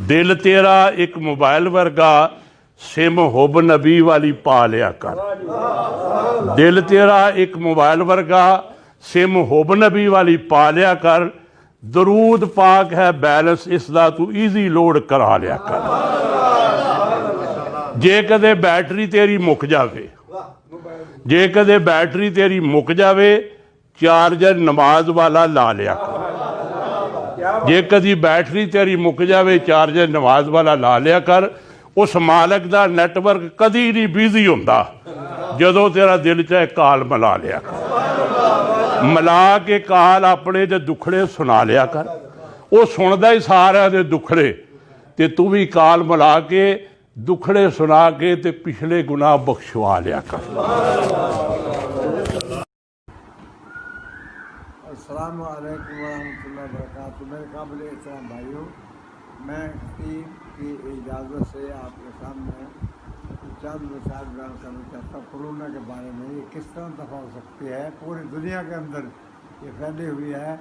ਦਿਲ ਤੇਰਾ ਇੱਕ ਮੋਬਾਈਲ ਵਰਗਾ, ਸਿਮ ਹੁਬ ਨਬੀ ਵਾਲੀ ਪਾ ਲਿਆ ਕਰ। ਦਿਲ ਤੇਰਾ ਇੱਕ ਮੋਬਾਈਲ ਵਰਗਾ, ਸਿਮ ਹੁਬ ਨਬੀ ਵਾਲੀ ਪਾ ਲਿਆ ਕਰ। ਦਰੂਦ ਪਾਕ ਹੈ ਬੈਲੈਂਸ, ਇਸ ਦਾ ਤੂੰ ਈਜ਼ੀ ਲੋਡ ਕਰਾ ਲਿਆ ਕਰ। ਜੇ ਕਦੇ ਬੈਟਰੀ ਤੇਰੀ ਮੁੱਕ ਜਾਵੇ, ਜੇ ਕਦੇ ਬੈਟਰੀ ਤੇਰੀ ਮੁੱਕ ਜਾਵੇ, ਚਾਰਜਰ ਨਮਾਜ਼ ਵਾਲਾ ਲਾ ਲਿਆ ਕਰ। ਜੇ ਕਦੀ ਬੈਟਰੀ ਤੇਰੀ ਮੁੱਕ ਜਾਵੇ, ਚਾਰਜਰ ਨਮਾਜ਼ ਵਾਲਾ ਲਾ ਲਿਆ ਕਰ। ਉਸ ਮਾਲਕ ਦਾ ਨੈਟਵਰਕ ਕਦੀ ਨਹੀਂ ਬਿਜ਼ੀ ਹੁੰਦਾ ਜਦੋਂ ਤੇਰਾ ਦਿਲ ਚਾਹੇ ਕਾਲ ਮਿਲਾ ਲਿਆ ਕਰ। ਮਿਲਾ ਕੇ ਕਾਲ ਆਪਣੇ ਦੇ ਦੁੱਖੜੇ ਸੁਣਾ ਲਿਆ ਕਰ। ਉਹ ਸੁਣਦਾ ਹੀ ਸਾਰਿਆਂ ਦੇ ਦੁੱਖੜੇ, ਤੇ ਤੂੰ ਵੀ ਕਾਲ ਮਿਲਾ ਕੇ ਦੁੱਖੜੇ ਸੁਣਾ ਕੇ ਤੇ ਪਿਛਲੇ ਗੁਨਾਹ ਬਖਸ਼ਵਾ ਲਿਆ ਕਰ। अस्सलाम वालेकुम वरहमतुल्लाहि वबरकातुहू। मेरे काबिल एहतराम भाइयों, मैं खतीब की इजाज़त से आपके सामने चंद मिसाल बयान करना चाहता हूँ कोरोना के बारे में। ये किस तरह दफ़ा हो सकती है, पूरी दुनिया के अंदर ये फैली हुई है।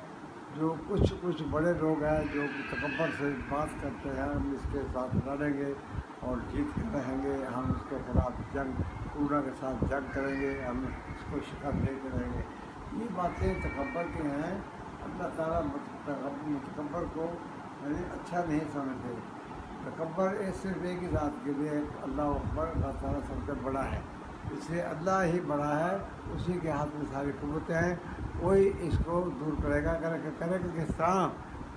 जो कुछ बड़े लोग हैं जो तकब्बर से बात करते हैं, हम इसके साथ लड़ेंगे और जीत के रहेंगे, हम इसके ख़िलाफ़ जंग, कोरोना के साथ जंग करेंगे, हम इसको शिकस्त देते रहेंगे। ये बातें तकब्बर की हैं। अल्लाह ताला मुतकब्बर को अच्छा नहीं समझते। तकब्बर सिर्फ एक ही ज़ात के लिए, अल्लाह अकबर, अल्लाह ताला सबसे बड़ा है, इसलिए अल्लाह ही बड़ा है, उसी के हाथ में सारी कुव्वतें हैं। कोई इसको दूर करेगा करेगा किस तरह?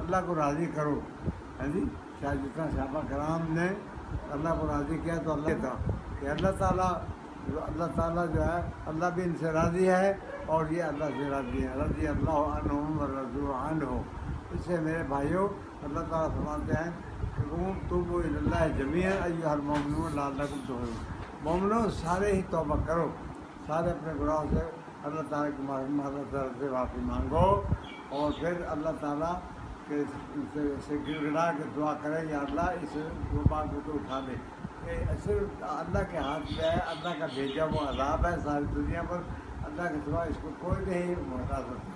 अल्लाह को राज़ी करो। हाँ जी, शायद जितना सहाबा कराम ने अल्लाह को राज़ी किया तो अल्लाह था कि अल्लाह ताला जो है, अल्लाह भी इनसे राज़ी है और ये अल्लाह से राज़ी है। रज़ी अल्लाह अन्हुम व रज़ू अन्हु। इससे मेरे भाइयों, अल्लाह ताला फरमाते हैं कि तुबू इलल्लाहि जमीअन अय्युहल मुमिनून लअल्लकुम तुफ़्लिहून। मोमिनो सारे ही तौबा करो, सारे अपने गुनाहों से अल्लाह ताला की मदद से माफ़ी मांगो और फिर अल्लाह ताला के से गिड़गिड़ा के दुआ करें, या अल्लाह इस वबा को तो उठा दे। सिर्फ अल्लाह के हाथ में है, अल्लाह का भेजा वो अज़ाब है सारी दुनिया पर। अल्लाह के सिवा इसको कोई नहीं हटा सकता।